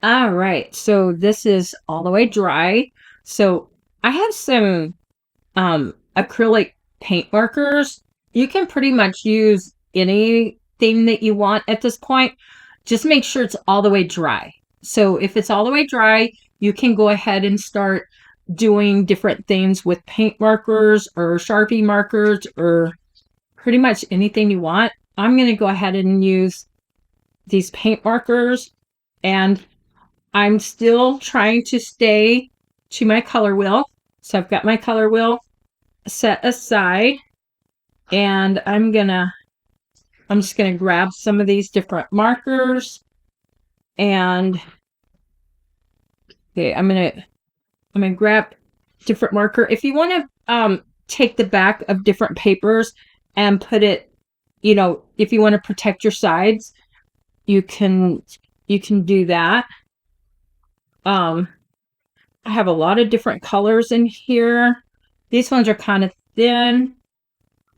All right, so this is all the way dry. So I have some acrylic paint markers. You can pretty much use anything that you want at this point. Just make sure it's all the way dry. So if it's all the way dry, you can go ahead and start doing different things with paint markers or Sharpie markers or pretty much anything you want. I'm going to go ahead and use these paint markers, and I'm still trying to stay to my color wheel. So I've got my color wheel set aside, and I'm just gonna grab some of these different markers, and okay, I'm gonna grab different marker. If you want to take the back of different papers and put it, if you want to protect your sides, you can do that. I have a lot of different colors in here. These ones are kind of thin.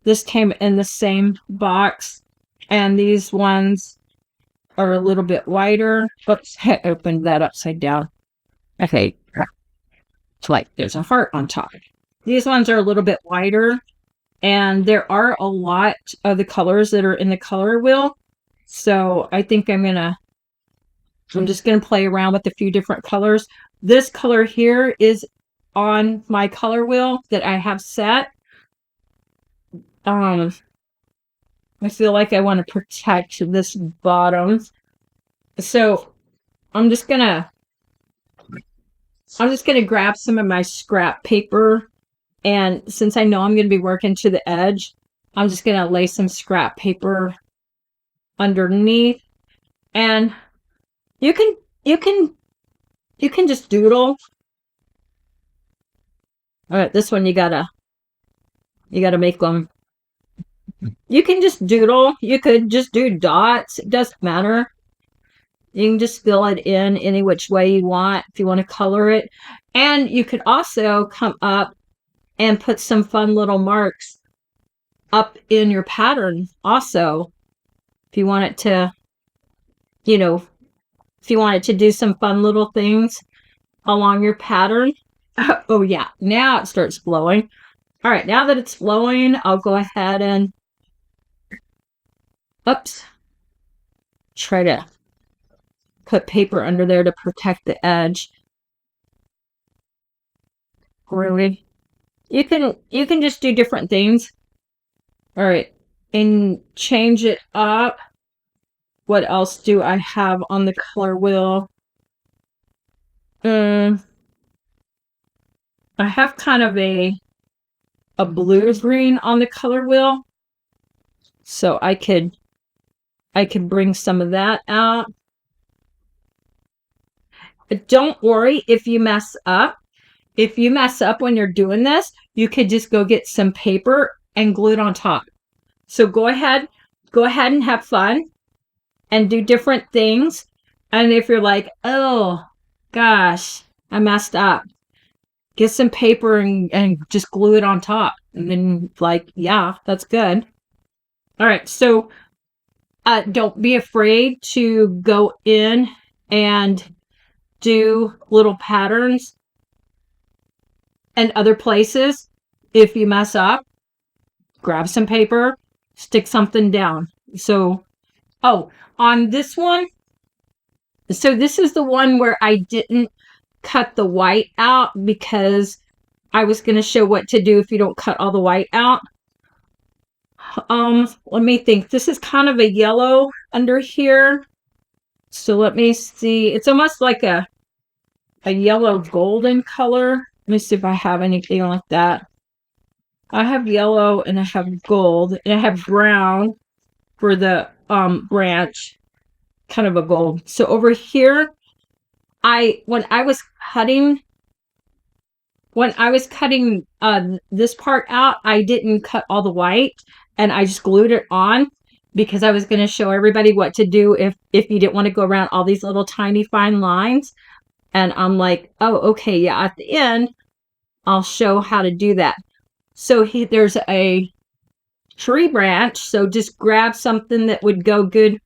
This came in the same box, and these ones are a little bit wider. Oops, I opened that upside down. Okay, it's like there's a heart on top. These ones are a little bit wider, and there are a lot of the colors that are in the color wheel. So I think I'm just gonna play around with a few different colors. This color here is on my color wheel that I have set. I feel like I want to protect this bottom. So I'm just gonna grab some of my scrap paper, and since I know I'm gonna be working to the edge, I'm just gonna lay some scrap paper underneath, and you can just doodle. All right, this one you gotta make them. You can just doodle. You could just do dots. It doesn't matter. You can just fill it in any which way you want if you want to color it. And you could also come up and put some fun little marks up in your pattern also. If you want it to, if you wanted to do some fun little things along your pattern. Oh yeah, now it starts flowing. All right, now that it's flowing, I'll go ahead and try to put paper under there to protect the edge. Really, you can just do different things. All right, and change it up. What else do I have on the color wheel? I have kind of a blue green on the color wheel, so I could bring some of that out. But don't worry if you mess up. If you mess up when you're doing this, you could just go get some paper and glue it on top. So go ahead and have fun and do different things. And if you're like, oh gosh, I messed up, get some paper and just glue it on top. And then yeah, that's good. All right, so don't be afraid to go in and do little patterns and other places. If you mess up, grab some paper, stick something down. So, on this one, so this is the one where I didn't cut the white out because I was going to show what to do if you don't cut all the white out. Let me think. This is kind of a yellow under here. So let me see. It's almost like a yellow golden color. Let me see if I have anything like that. I have yellow and I have gold and I have brown for the branch, kind of a gold. So over here, when I was cutting this part out, I didn't cut all the white and I just glued it on because I was going to show everybody what to do if you didn't want to go around all these little tiny fine lines. And I'm like, oh, okay, yeah, at the end, I'll show how to do that. So there's a tree branch. So just grab something that would go good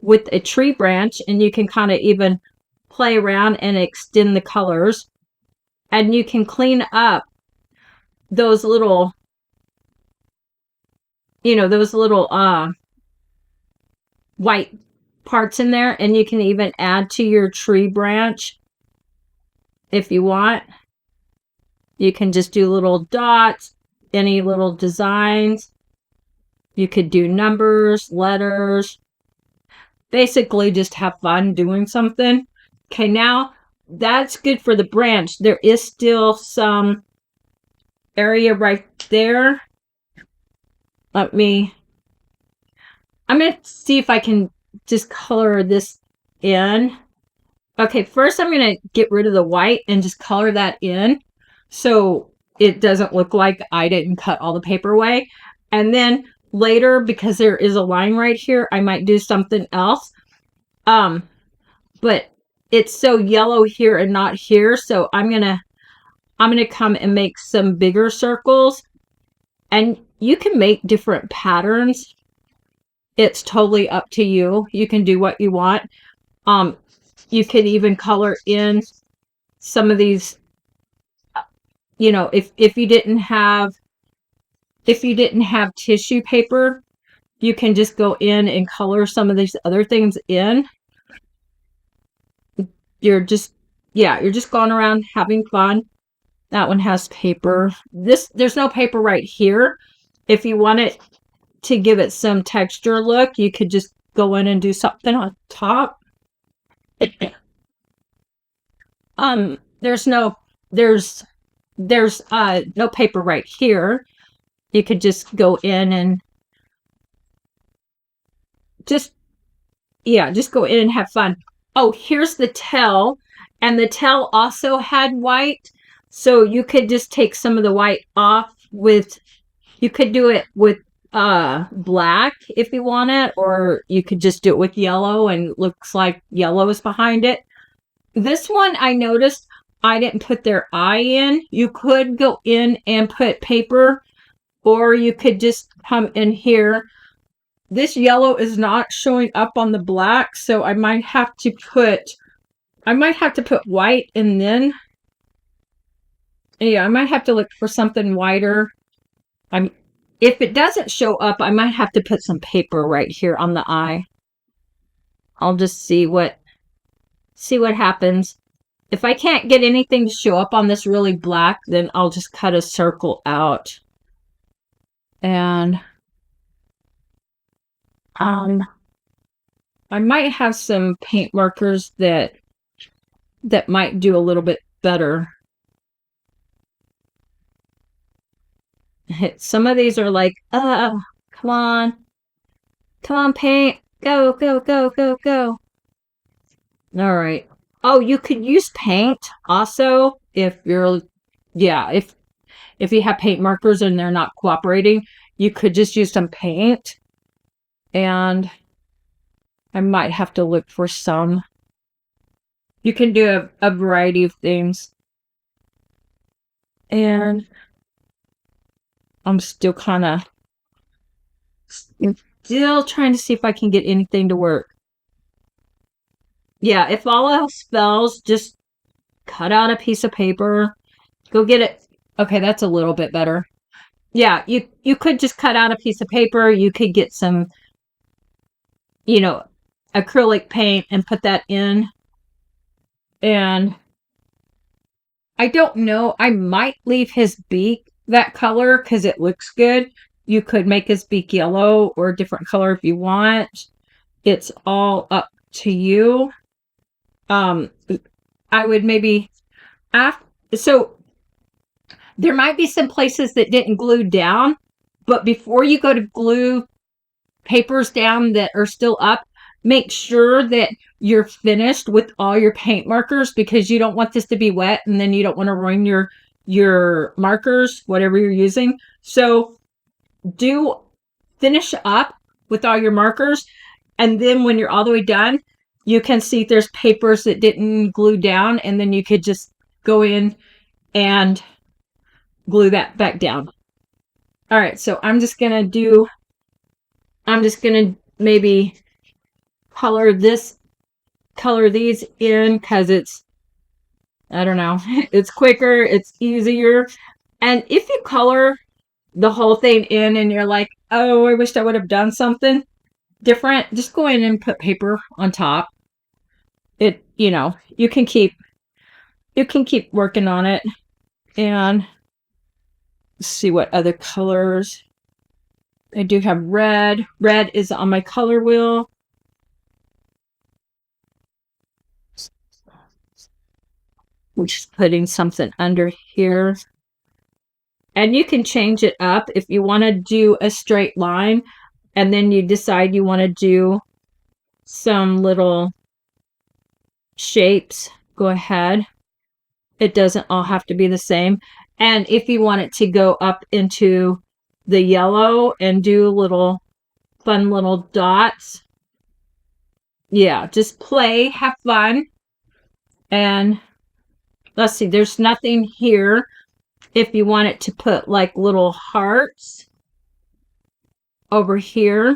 with a tree branch, and you can kind of even play around and extend the colors. And you can clean up those little, those little white parts in there. And you can even add to your tree branch if you want. You can just do little dots, any little designs. You could do numbers, letters. Basically, just have fun doing something. Okay, now that's good for the branch. There is still some area right there. I'm going to see if I can just color this in. Okay, first I'm going to get rid of the white and just color that in so it doesn't look like I didn't cut all the paper away. And then later, because there is a line right here, I might do something else. But it's so yellow here and not here, so I'm gonna come and make some bigger circles. And you can make different patterns. It's totally up to you. You can do what you want. You could even color in some of these, if you didn't have tissue paper, you can just go in and color some of these other things in. You're just going around having fun. That one has paper. There's no paper right here. If you want it to give it some texture look, you could just go in and do something on top. There's no paper right here. You could just go in and just go in and have fun. Oh, here's the tail. And the tail also had white. So you could just take some of the white off you could do it with black if you want it, or you could just do it with yellow and it looks like yellow is behind it. This one I noticed I didn't put their eye in. You could go in and put paper, or you could just come in here. This yellow is not showing up on the black, so I might have to put white, and then I might have to look for something whiter. If it doesn't show up, I might have to put some paper right here on the eye. I'll just see what happens. If I can't get anything to show up on this really black, then I'll just cut a circle out. And I might have some paint markers that might do a little bit better. Some of these are like, come on, paint, go, go, go, go, go. All right. Oh, you could use paint also if you have paint markers and they're not cooperating. You could just use some paint, and I might have to look for some. You can do a variety of things. And I'm still trying to see if I can get anything to work. Yeah, if all else fails, just cut out a piece of paper. Go get it. Okay, that's a little bit better. Yeah, you could just cut out a piece of paper. You could get some, acrylic paint and put that in. And I don't know. I might leave his beak that color because it looks good. You could make his beak yellow or a different color if you want. It's all up to you. I would maybe so there might be some places that didn't glue down, but before you go to glue papers down that are still up, make sure that you're finished with all your paint markers, because you don't want this to be wet and then you don't want to ruin your markers, whatever you're using. So finish up with all your markers, and then when you're all the way done, you can see there's papers that didn't glue down, and then you could just go in and glue that back down. All right, so I'm just gonna maybe color this color these in because it's, I don't know, it's quicker, it's easier. And if you color the whole thing in and you're like, oh, I wish I would have done something different, just go in and put paper on top. It, you can keep working on it. And see what other colors. I do have red. Red is on my color wheel. I'm just putting something under here. And you can change it up if you want to do a straight line and then you decide you want to do some little shapes. Go ahead. It doesn't all have to be the same. And if you want it to go up into the yellow and do little fun little dots, yeah, just play, have fun. And let's see, there's nothing here. If you want it to put like little hearts over here,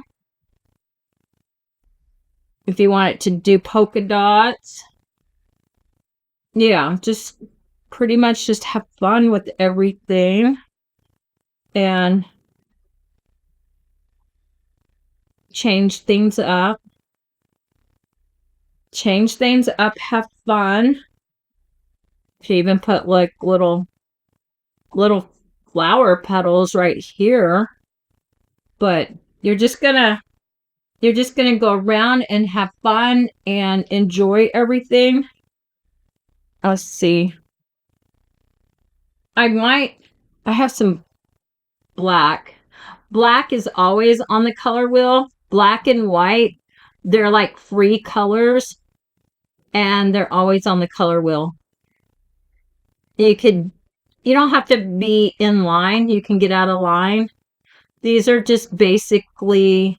if you want it to do polka dots, yeah, just pretty much just have fun with everything and change things up. Change things up, have fun. You can even put like little flower petals right here. But you're just gonna go around and have fun and enjoy everything. Let's see. I have some black. Black is always on the color wheel. Black and white, they're like free colors and they're always on the color wheel. You don't have to be in line. You can get out of line. These are just basically,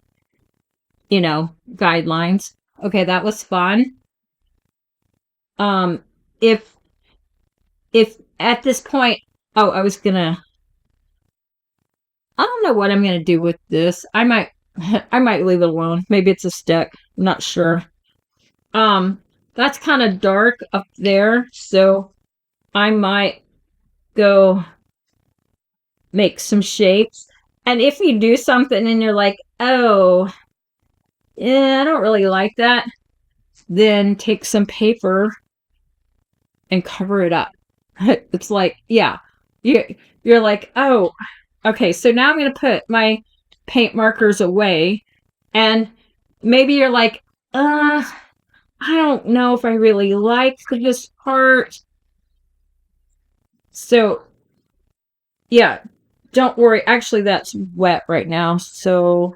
guidelines. Okay, that was fun. If at this point, oh, I don't know what I'm gonna do with this. I might leave it alone. Maybe it's a stick. I'm not sure. That's kind of dark up there, so I might go make some shapes. And if you do something and you're like, oh, yeah, I don't really like that, then take some paper and cover it up. It's like, yeah, you're like, oh, okay, so now I'm going to put my paint markers away. And maybe you're like, I don't know if I really like this part. So, yeah, don't worry. Actually, that's wet right now. So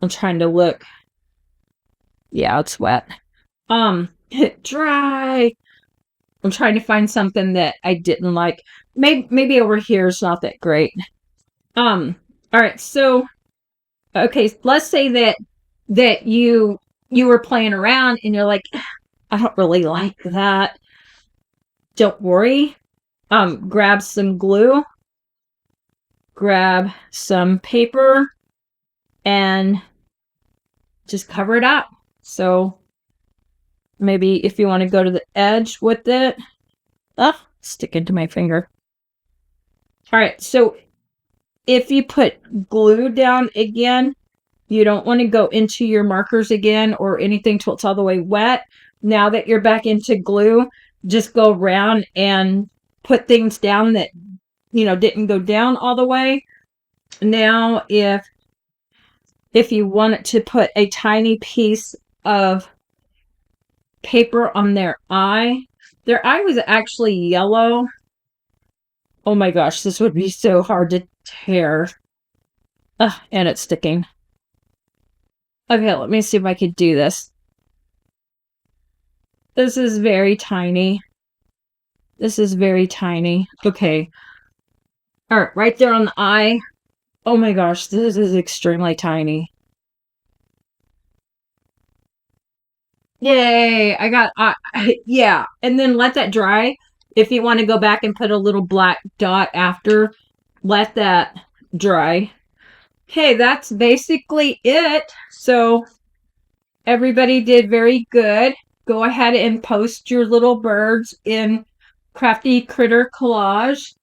I'm trying to look. Yeah, it's wet. Dry. I'm trying to find something that I didn't like. Maybe over here is not that great. All right. So, okay, let's say that you were playing around and you're like, I don't really like that. Don't worry. Grab some glue. Grab some paper and just cover it up. So maybe if you want to go to the edge with it, stick into my finger. All right, so if you put glue down again, you don't want to go into your markers again or anything till it's all the way wet. Now that you're back into glue, just go around and put things down that, didn't go down all the way. Now, if you wanted to put a tiny piece of paper on their eye was actually yellow. Oh my gosh, this would be so hard to tear. And it's sticking. Okay, let me see if I could do this. This is very tiny. This is very tiny. Okay. All right, right there on the eye. Oh my gosh, this is extremely tiny. Yay, I got, yeah. And then let that dry. If you want to go back and put a little black dot after, let that dry. Okay, that's basically it. So everybody did very good. go ahead and post your little birds in Crafty Critter Collage